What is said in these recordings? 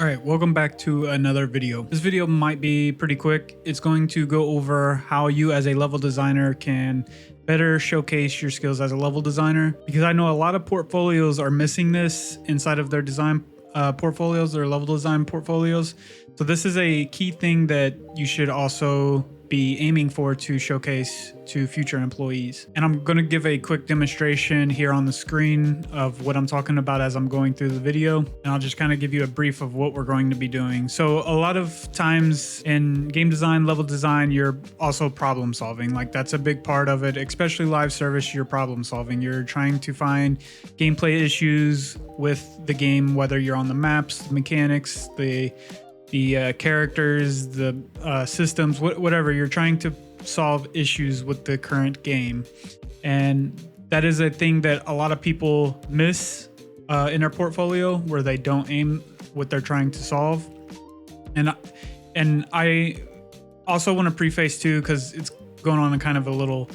All right, welcome back to another video. This video might be pretty quick. It's going to go over how you as a level designer can better showcase your skills as a level designer, because I know a lot of portfolios are missing this inside of their design portfolios, their level design portfolios. So this is a key thing that you should also be aiming for to showcase to future employees. And I'm going to give a quick demonstration here on the screen of what I'm talking about as I'm going through the video. And I'll just kind of give you a brief of what we're going to be doing. So a lot of times in game design, level design, you're also problem solving. Like that's a big part of it, especially live service, you're problem solving. You're trying to find gameplay issues with the game, whether you're on the maps, the mechanics, the characters, the systems, whatever. You're trying to solve issues with the current game. And that is a thing that a lot of people miss in their portfolio, where they don't aim what they're trying to solve. And I also want to preface too, because it's going on a kind of a little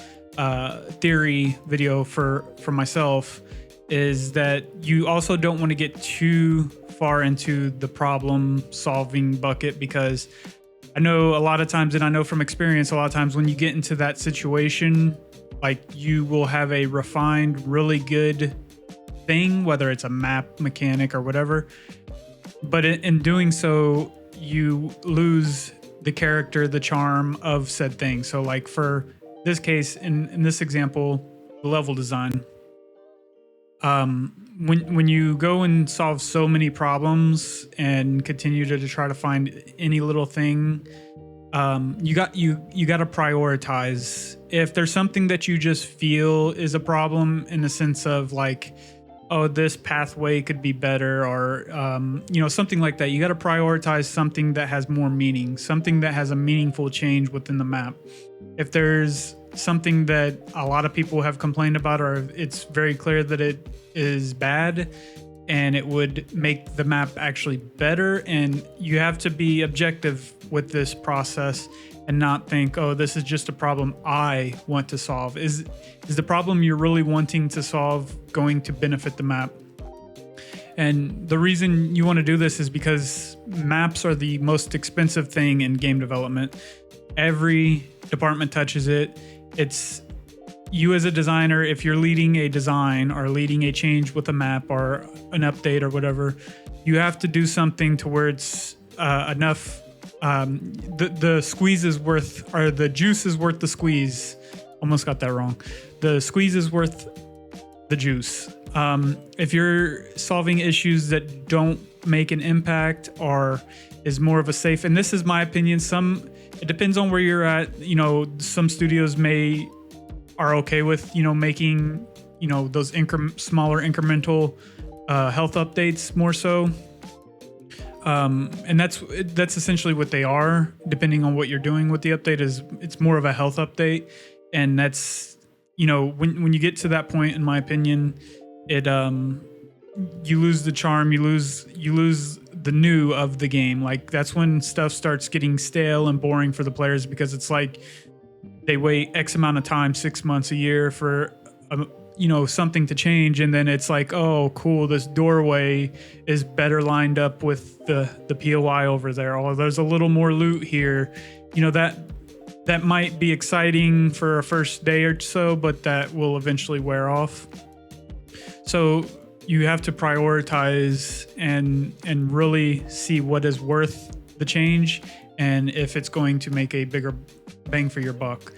theory video for myself, is that you also don't want to get too far into the problem solving bucket, because I know a lot of times, and I know from experience, a lot of times when you get into that situation, like you will have a refined, really good thing, whether it's a map mechanic or whatever, but in doing so, you lose the character, the charm of said thing. So like for this case, in this example, the level design, when you go and solve so many problems and continue to try to find any little thing, you got to prioritize. If there's something that you just feel is a problem, in the sense of like, oh, this pathway could be better, or something like that, you got to prioritize something that has more meaning, something that has a meaningful change within the map. If there's something that a lot of people have complained about, or it's very clear that it is bad and it would make the map actually better, and you have to be objective with this process and not think, oh, this is just a problem I want to solve. Is the problem you're really wanting to solve going to benefit the map? And the reason you want to do this is because maps are the most expensive thing in game development. Every department touches it. It's you as a designer, if you're leading a design or leading a change with a map or an update or whatever, you have to do something to where it's enough. The squeeze is worth, or the juice is worth the squeeze. Almost got that wrong. The squeeze is worth the juice. If you're solving issues that don't make an impact or is more of a safe, and this is my opinion, it depends on where you're at. Some studios are okay with, making, those smaller incremental health updates more so. And that's essentially what they are, depending on what you're doing with the update. It's more of a health update. And that's, when you get to that point, in my opinion, you lose the charm, you lose the new of the game. Like that's when stuff starts getting stale and boring for the players, because it's like they wait X amount of time, 6 months, a year for something to change, and then it's like, oh cool, this doorway is better lined up with the POI over there, or there's a little more loot here. That might be exciting for a first day or so, but that will eventually wear off. So you have to prioritize and really see what is worth the change, and if it's going to make a bigger bang for your buck.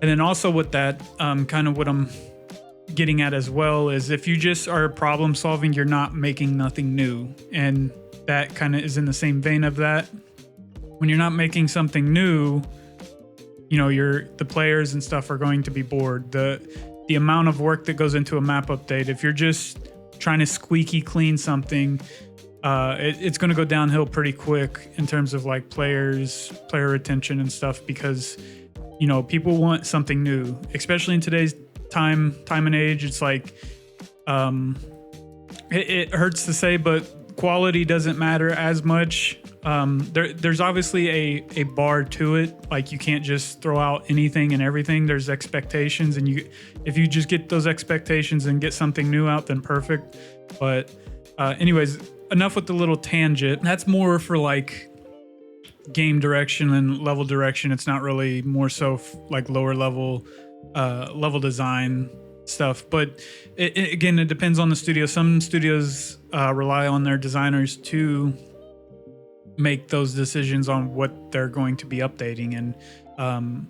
And then also with that, kind of what I'm getting at as well is, if you just are problem solving, you're not making nothing new. And that kind of is in the same vein of that. When you're not making something new, the players and stuff are going to be bored. The amount of work that goes into a map update, if you're just trying to squeaky clean something, it's going to go downhill pretty quick in terms of like player retention and stuff, because people want something new, especially in today's time and age. It's like it hurts to say, but quality doesn't matter as much. There's obviously a bar to it. Like you can't just throw out anything and everything. There's expectations, and if you just get those expectations and get something new out, then perfect. But anyways, enough with the little tangent. That's more for like game direction and level direction. It's not really more so like lower level level design stuff, but again, it depends on the studio. Some studios rely on their designers to make those decisions on what they're going to be updating, and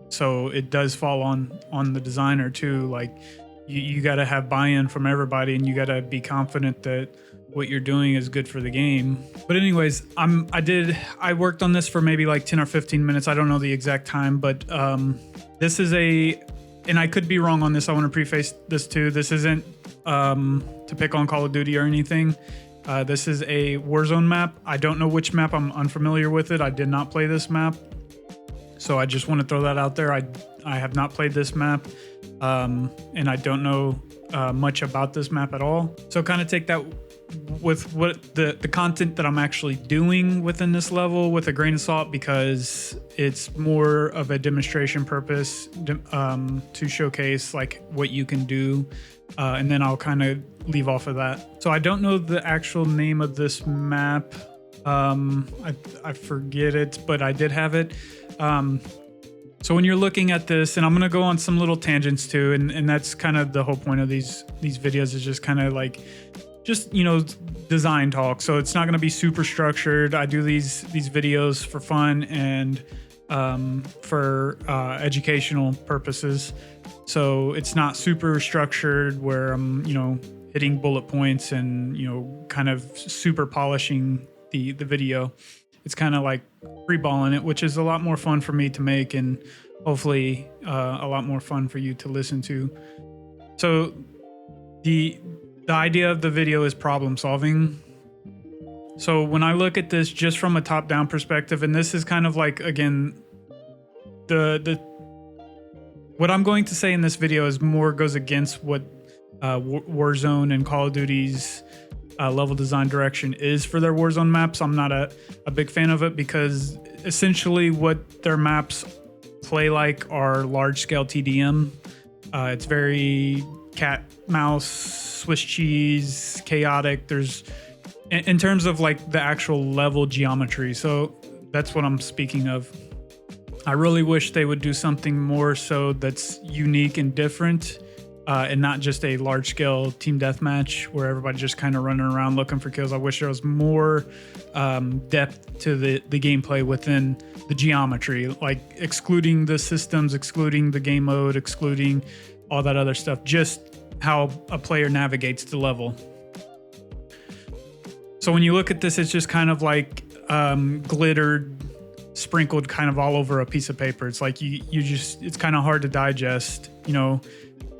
so it does fall on the designer too. Like you got to have buy-in from everybody, and you got to be confident that what you're doing is good for the game. But anyways, I worked on this for maybe like 10 or 15 minutes. I don't know the exact time, but this is and I could be wrong on this. I want to preface this too. This isn't to pick on Call of Duty or anything. This is a Warzone map. I don't know which map. I'm unfamiliar with it. I did not play this map, so I just want to throw that out there. I have not played this map, and I don't know much about this map at all. So kind of take that with what the content that I'm actually doing within this level with a grain of salt, because it's more of a demonstration purpose to showcase like what you can do, and then I'll kind of leave off of that. So I don't know the actual name of this map. I forget it, but I did have it. So when you're looking at this, and I'm gonna go on some little tangents too, and that's kind of the whole point of these videos, is just kind of like design talk. So it's not going to be super structured. I do these videos for fun and for educational purposes. So it's not super structured where I'm hitting bullet points and kind of super polishing the video. It's kind of like freeballing it, which is a lot more fun for me to make, and hopefully a lot more fun for you to listen to. So the idea of the video is problem solving. So when I look at this just from a top-down perspective, and this is kind of like, again, what I'm going to say in this video is more goes against what Warzone and Call of Duty's level design direction is for their Warzone maps. I'm not a big fan of it, because essentially what their maps play like are large-scale TDM. It's very cat, mouse, Swiss cheese, chaotic. There's, in terms of like the actual level geometry. So that's what I'm speaking of. I really wish they would do something more so that's unique and different, and not just a large scale team deathmatch where everybody just kind of running around looking for kills. I wish there was more depth to the gameplay within the geometry, like excluding the systems, excluding the game mode, excluding all that other stuff, just how a player navigates the level. So when you look at this, it's just kind of like glittered, sprinkled kind of all over a piece of paper. It's like it's kind of hard to digest,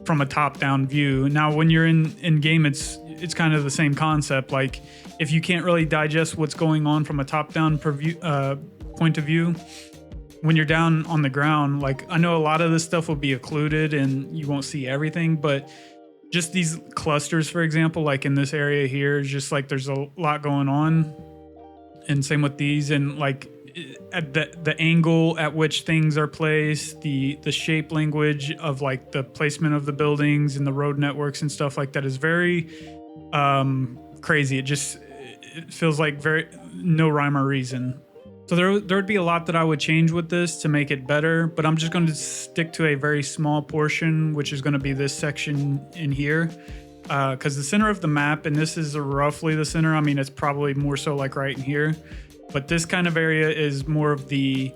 from a top-down view. Now, when you're in game, it's kind of the same concept. Like if you can't really digest what's going on from a top-down point of view, when you're down on the ground, like I know a lot of this stuff will be occluded and you won't see everything, but just these clusters, for example, like in this area here, is just like there's a lot going on. And same with these, and like at the angle at which things are placed, the shape language of like the placement of the buildings and the road networks and stuff like that is very crazy. It feels like very no rhyme or reason. So there would be a lot that I would change with this to make it better, but I'm just going to stick to a very small portion, which is going to be this section in here, because the center of the map, and this is roughly the center. I mean, it's probably more so like right in here, but this kind of area is more of the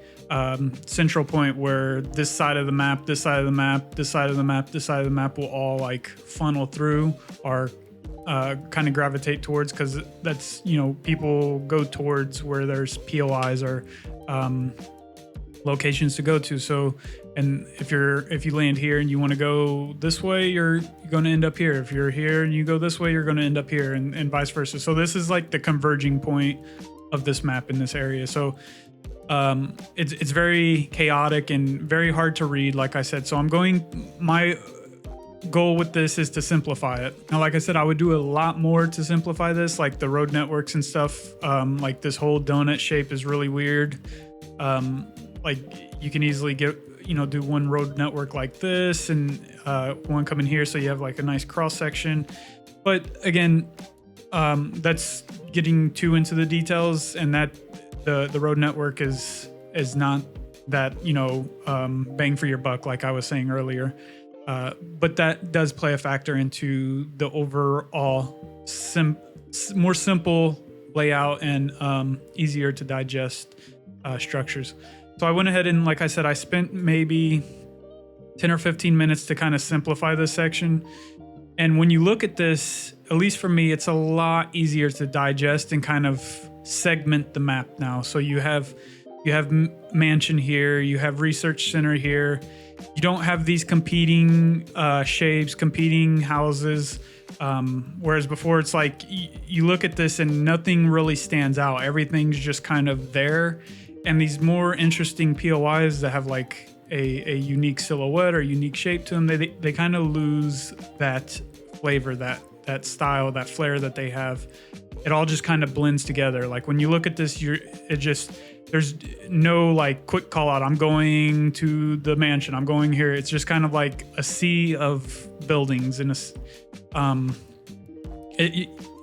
central point where this side of the map, this side of the map, this side of the map, this side of the map will all like funnel through or kind of gravitate towards, because that's, people go towards where there's POIs or locations to go to. So, and if you land here and you want to go this way, you're going to end up here. If you're here and you go this way, you're going to end up here, and vice versa. So this is like the converging point of this map in this area. So it's very chaotic and very hard to read, like I said. So my goal with this is to simplify it. Now, like I said, I would do a lot more to simplify this, like the road networks and stuff. Like this whole donut shape is really weird. Like you can easily get, do one road network like this and one coming here, so you have like a nice cross section. But again, that's getting too into the details, and that the road network is not that, you know, bang for your buck, like I was saying earlier. But that does play a factor into the overall more simple layout and easier to digest structures. So I went ahead and, like I said, I spent maybe 10 or 15 minutes to kind of simplify this section. And when you look at this, at least for me, it's a lot easier to digest and kind of segment the map now. So you have mansion here, you have research center here. You don't have these competing shapes, competing houses. Whereas before, it's like you look at this and nothing really stands out. Everything's just kind of there. And these more interesting POIs that have like a unique silhouette or unique shape to them, they kind of lose that flavor, that style, that flair that they have. It all just kind of blends together. Like when you look at this, there's no like quick call out. I'm going to the mansion. I'm going here. It's just kind of like a sea of buildings and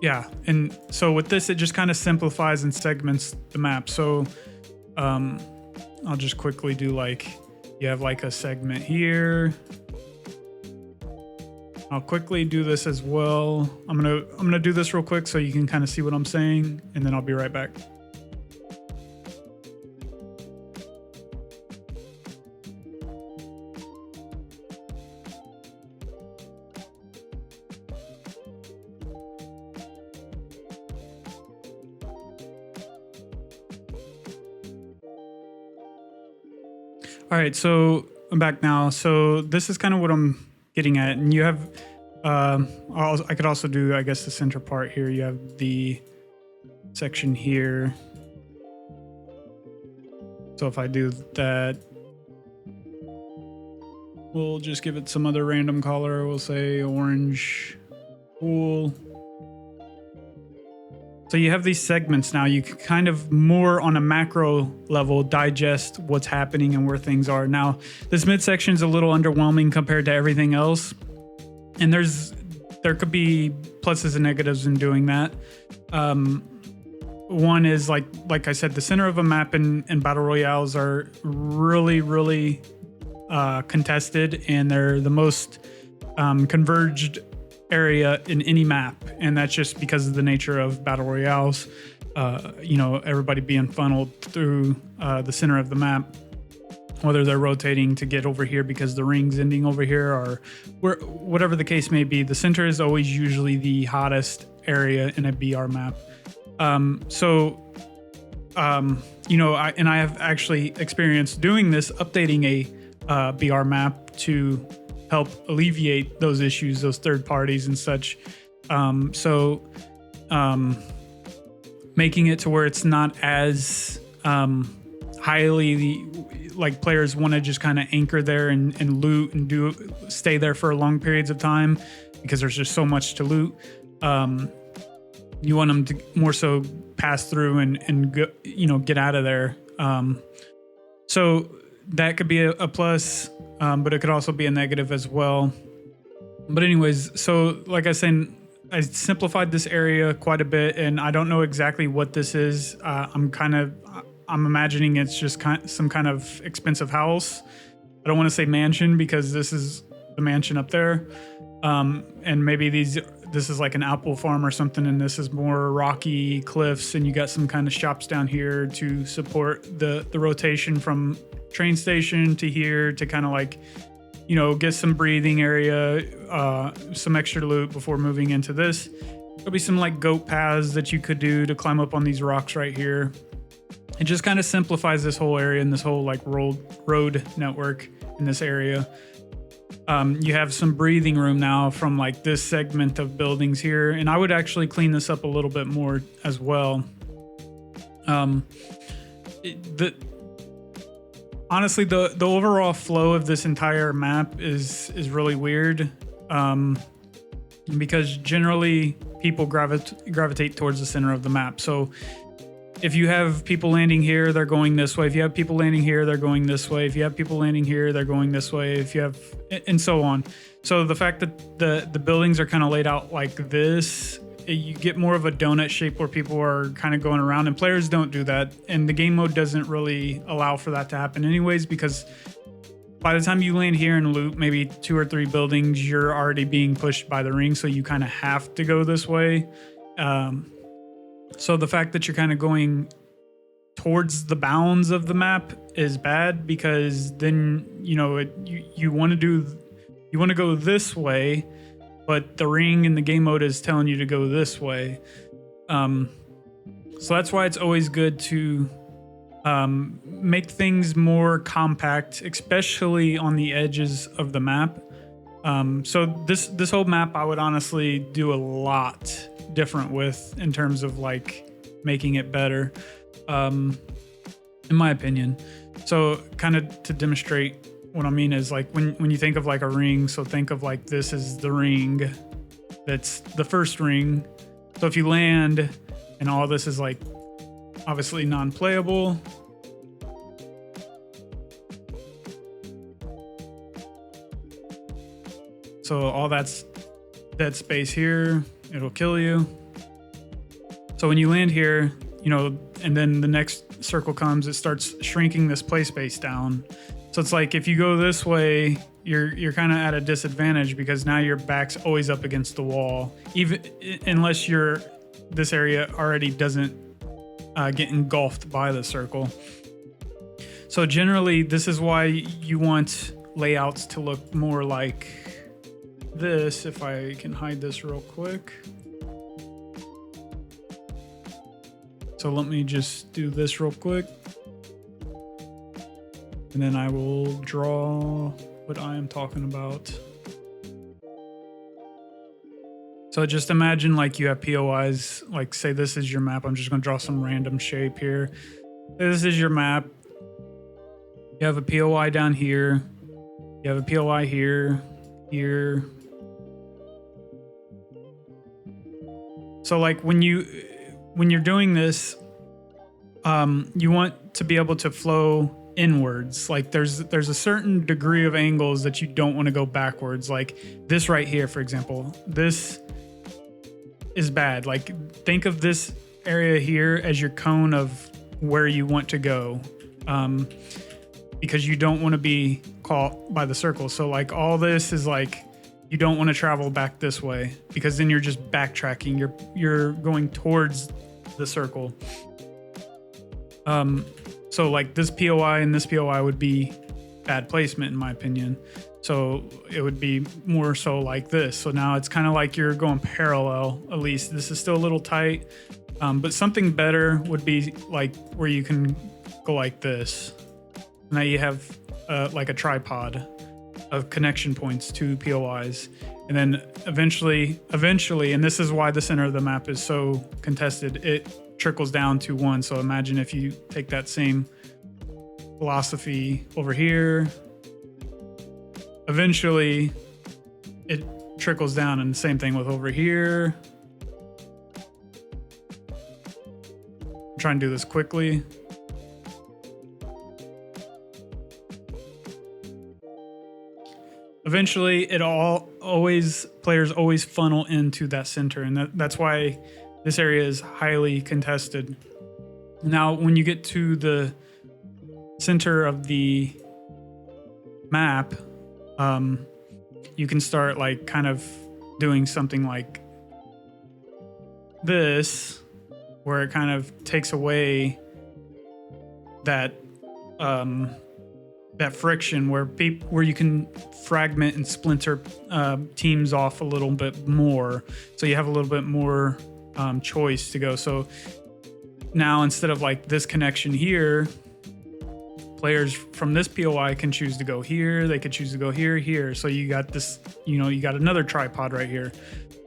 yeah. And so with this, it just kind of simplifies and segments the map. So I'll just quickly do like, you have like a segment here. I'll quickly do this as well. I'm gonna do this real quick so you can kind of see what I'm saying, and then I'll be right back. All right, so I'm back now. So this is kind of what I'm getting at, and you have, I could also do, I guess, the center part here. You have the section here. So if I do that, we'll just give it some other random color. We'll say orange pool. So you have these segments now. You can kind of more on a macro level digest what's happening and where things are. Now, this midsection is a little underwhelming compared to everything else. And there could be pluses and negatives in doing that. One is like I said, the center of a map in battle royales are really, really contested, and they're the most converged area in any map, and that's just because of the nature of battle royales. You know, everybody being funneled through the center of the map, whether they're rotating to get over here because the ring's ending over here, or whatever the case may be. The center is always usually the hottest area in a BR map. You know, I have actually experienced doing this, updating a BR map to help alleviate those issues, those third parties and such. Making it to where it's not as highly like players want to just kind of anchor there and loot and stay there for long periods of time because there's just so much to loot. You want them to more so pass through and go, you know, get out of there. So that could be a plus, but it could also be a negative as well. But anyways, so like I said, I simplified this area quite a bit, and I don't know exactly what this is. I'm imagining it's just some kind of expensive house. I don't want to say mansion because this is the mansion up there. And maybe this is like an apple farm or something, and this is more rocky cliffs, and you got some kind of shops down here to support the rotation from train station to here to kind of like, you know, get some breathing area, some extra loot before moving into this. There'll be some like goat paths that you could do to climb up on these rocks right here. It just kind of simplifies this whole area and this whole like road network in this area. You have some breathing room now from like this segment of buildings here, and I would actually clean this up a little bit more as well. Honestly, the overall flow of this entire map is really weird, because generally people gravitate towards the center of the map. So if you have people landing here, they're going this way. If you have people landing here, they're going this way. If you have people landing here, they're going this way. If you have, and so on. So the fact that the buildings are kind of laid out like this you get more of a donut shape where people are kind of going around, and players don't do that. And the game mode doesn't really allow for that to happen anyways, because by the time you land here and loot maybe 2 or 3 buildings, you're already being pushed by the ring. So you kind of have to go this way. So the fact that you're kind of going towards the bounds of the map is bad, because then, you know, you want to go this way, but the ring in the game mode is telling you to go this way. So that's why it's always good to make things more compact, especially on the edges of the map. So this whole map, I would honestly do a lot different with, in terms of like making it better, in my opinion. So kind of to demonstrate what I mean is, like, when you think of like a ring, so think of like this is the ring, that's the first ring. So if you land and all this is like obviously non-playable, so all that's dead space here, it'll kill you. So when you land here, you know, and then the next circle comes, it starts shrinking this play space down. So it's like if you go this way, you're kind of at a disadvantage, because now your back's always up against the wall, even unless this area already doesn't get engulfed by the circle. So generally, this is why you want layouts to look more like this. If I can hide this real quick. So let me just do this real quick. And then I will draw what I am talking about. So just imagine like you have POIs, like say this is your map. I'm just gonna draw some random shape here. This is your map. You have a POI down here. You have a POI here, here. So like when you're doing this, you want to be able to flow inwards. Like there's a certain degree of angles that you don't want to go backwards. Like this right here, for example, this is bad. Like think of this area here as your cone of where you want to go, because you don't want to be caught by the circle. So like all this is like, you don't want to travel back this way, because then you're just backtracking. You're going towards the circle. So like this POI and this POI would be bad placement in my opinion. So it would be more so like this. So now it's kind of like you're going parallel. At least this is still a little tight, but something better would be like where you can go like this. Now you have like a tripod of connection points to POIs. And then eventually, and this is why the center of the map is so contested, it trickles down to 1. So imagine if you take that same philosophy over here, eventually it trickles down, and the same thing with over here. I'm trying to do this quickly. Eventually, players always funnel into that center, and that's why this area is highly contested. Now, when you get to the center of the map, you can start like kind of doing something like this, where it kind of takes away that that friction, where you can fragment and splinter teams off a little bit more, so you have a little bit more choice to go. So now instead of like this connection here, players from this POI can choose to go here, they could choose to go here. So you got this, you got another tripod right here.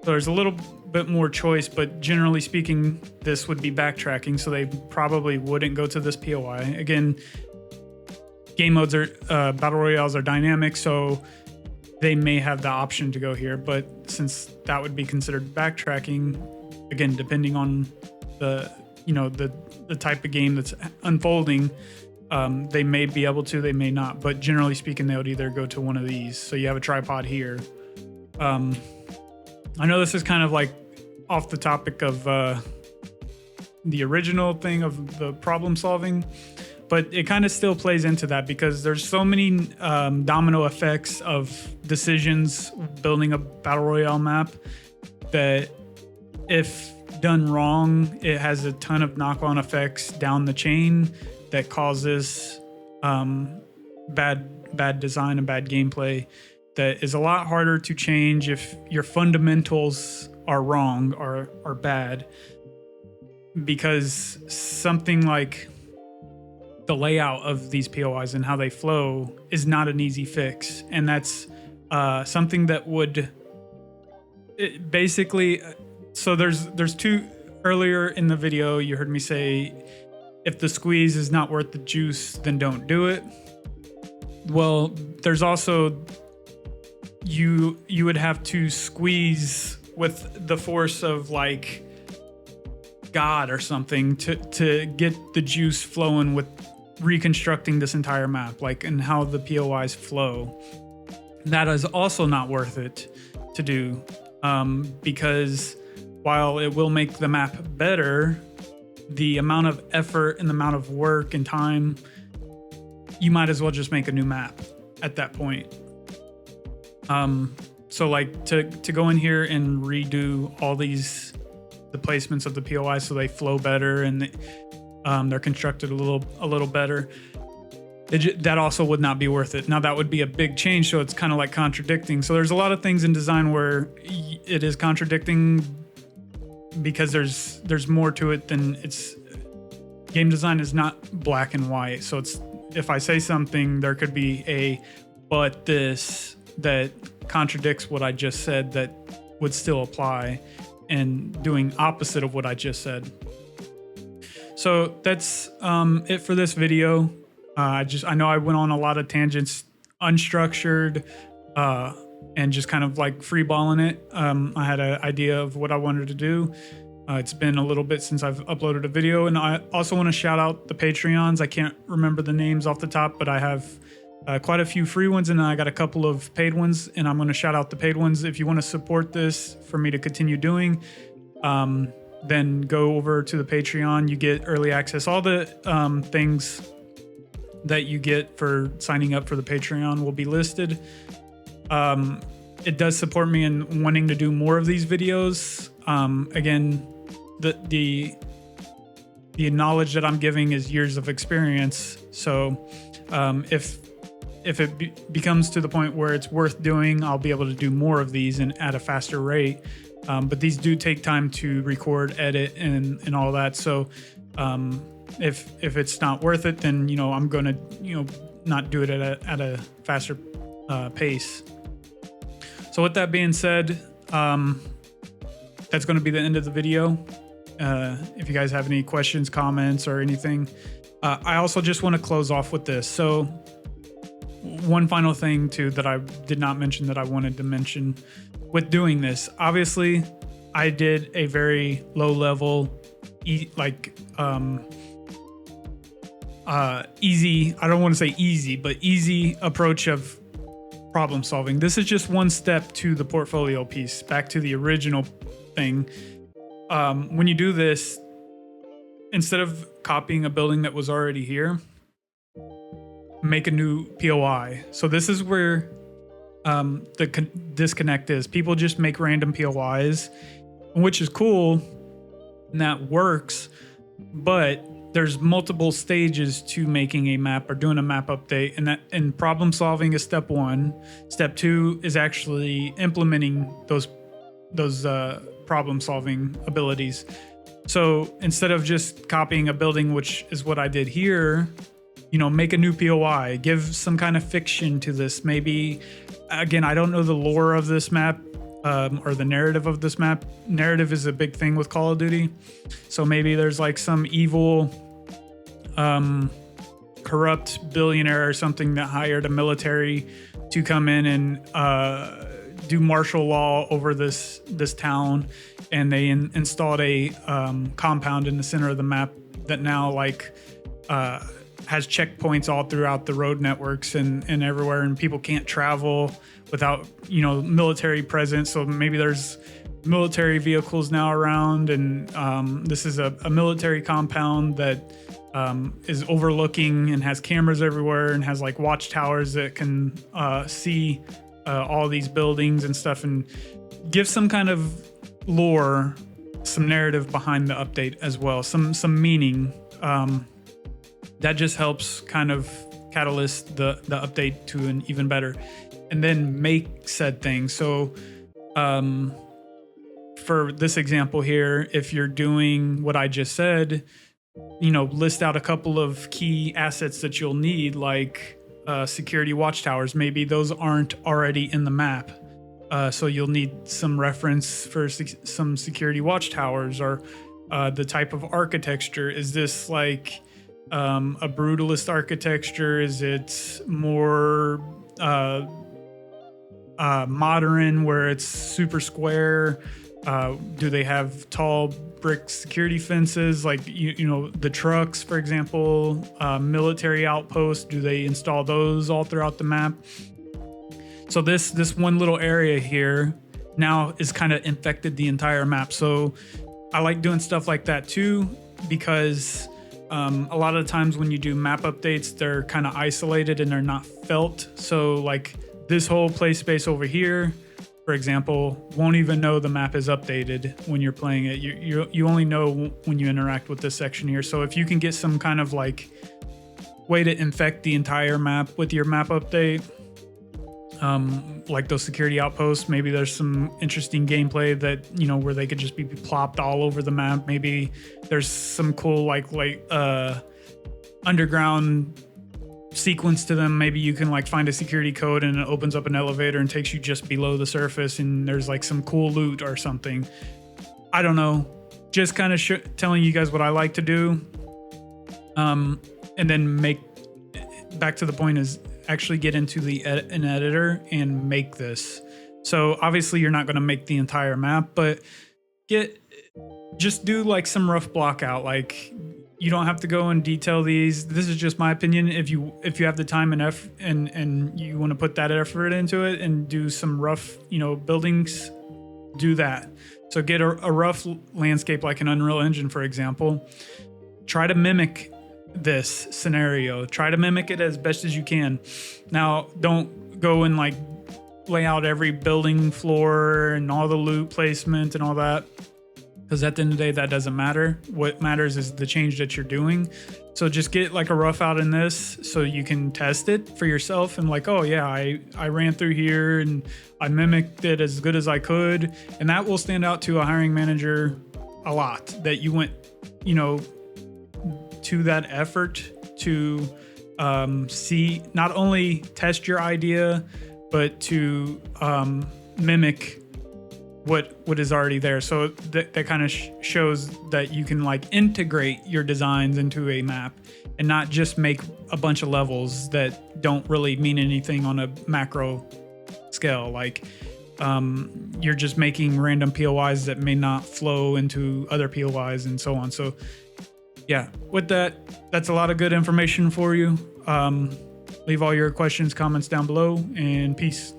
So there's a little bit more choice, but generally speaking, this would be backtracking, so they probably wouldn't go to this POI. Again, game modes are, battle royales are dynamic, so they may have the option to go here, but since that would be considered backtracking, again, depending on the type of game that's unfolding, they may be able to, they may not, but generally speaking, they would either go to one of these. So you have a tripod here. I know this is kind of like off the topic of the original thing of the problem solving, but it kind of still plays into that because there's so many domino effects of decisions building a battle royale map that if done wrong, it has a ton of knock-on effects down the chain that causes bad design and bad gameplay that is a lot harder to change if your fundamentals are wrong or are bad, because something like the layout of these POIs and how they flow is not an easy fix. And that's something that would basically, so there's two, earlier in the video you heard me say if the squeeze is not worth the juice, then don't do it. Well, there's also you would have to squeeze with the force of like God or something to get the juice flowing with reconstructing this entire map, like, and how the POIs flow. That is also not worth it to do, because while it will make the map better, the amount of effort and the amount of work and time, you might as well just make a new map at that point. So like to go in here and redo all the placements of the POI so they flow better and they're constructed a little better, that also would not be worth it. Now that would be a big change, so it's kind of like contradicting. So there's a lot of things in design where it is contradicting because there's more to it than it's. Game design is not black and white. So it's, if I say something, there could be a but this that contradicts what I just said that would still apply, and doing opposite of what I just said. So that's it for this video. I know I went on a lot of tangents, unstructured, and just kind of like freeballing it. I had an idea of what I wanted to do. It's been a little bit since I've uploaded a video, and I also want to shout out the Patreons. I can't remember the names off the top, but I have quite a few free ones, and I got a couple of paid ones, and I'm going to shout out the paid ones. If you want to support this for me to continue doing, then go over to the Patreon. You get early access. All the things that you get for signing up for the Patreon will be listed. It does support me in wanting to do more of these videos. Again, the knowledge that I'm giving is years of experience. So if it becomes to the point where it's worth doing, I'll be able to do more of these and at a faster rate. But these do take time to record, edit, and all that. So if it's not worth it, then I'm gonna not do it at a faster pace. So with that being said, that's going to be the end of the video. If you guys have any questions, comments, or anything, I also just want to close off with this. So one final thing too that I did not mention that I wanted to mention with doing this. Obviously, I did a very low level, easy. I don't want to say easy, but easy approach of problem solving. This is just one step to the portfolio piece, back to the original thing. When you do this, instead of copying a building that was already here, make a new POI. So this is where the disconnect is. People just make random POIs, which is cool and that works, but there's multiple stages to making a map or doing a map update, and problem solving is step one. Step two is actually implementing those problem solving abilities. So instead of just copying a building, which is what I did here, make a new POI, give some kind of fiction to this. Maybe, again, I don't know the lore of this map or the narrative of this map. Narrative is a big thing with Call of Duty. So maybe there's like some evil corrupt billionaire or something that hired a military to come in and do martial law over this town, and they installed a compound in the center of the map that now has checkpoints all throughout the road networks and everywhere, and people can't travel without military presence. So maybe there's military vehicles now around, and this is a military compound that is overlooking and has cameras everywhere and has like watchtowers that can see all these buildings and stuff, and give some kind of lore, some narrative behind the update as well, some meaning. That just helps kind of catalyst the update to an even better, and then make said thing. So for this example here, if you're doing what I just said, you know, list out a couple of key assets that you'll need, like security watchtowers. Maybe those aren't already in the map. So you'll need some reference for some security watchtowers, or the type of architecture. Is this like a brutalist architecture? Is it more modern where it's super square? Do they have tall brick security fences, like you know, the trucks, for example? Military outposts, do they install those all throughout the map? So this one little area here now is kind of infected the entire map. So I like doing stuff like that too, because a lot of the times when you do map updates, they're kind of isolated and they're not felt. So like this whole play space over here, for example, won't even know the map is updated when you're playing it. You only know when you interact with this section here. So if you can get some kind of like way to infect the entire map with your map update, like those security outposts, maybe there's some interesting gameplay that, you know, where they could just be plopped all over the map. Maybe there's some cool like underground sequence to them. Maybe you can like find a security code and it opens up an elevator and takes you just below the surface, and there's like some cool loot or something. I don't know, just kind of telling you guys what I like to do, and then make back to the point is actually get into an editor and make this. So obviously you're not going to make the entire map, but just do like some rough block out. Like, you don't have to go and detail these. This is just my opinion. If you have the time and effort and you want to put that effort into it and do some rough, you know, buildings, do that. So get a rough landscape like an Unreal Engine, for example. Try to mimic this scenario. Try to mimic it as best as you can. Now, don't go and like lay out every building floor and all the loot placement and all that, because at the end of the day, that doesn't matter. What matters is the change that you're doing. So just get like a rough out in this so you can test it for yourself and like, oh yeah, I ran through here and I mimicked it as good as I could. And that will stand out to a hiring manager a lot, that you went, you know, to that effort to see, not only test your idea, but to mimic what is already there. So that kind of shows that you can like integrate your designs into a map and not just make a bunch of levels that don't really mean anything on a macro scale. Like you're just making random POIs that may not flow into other POIs and so on. So yeah, with that, that's a lot of good information for you. Leave all your questions, comments down below, and peace.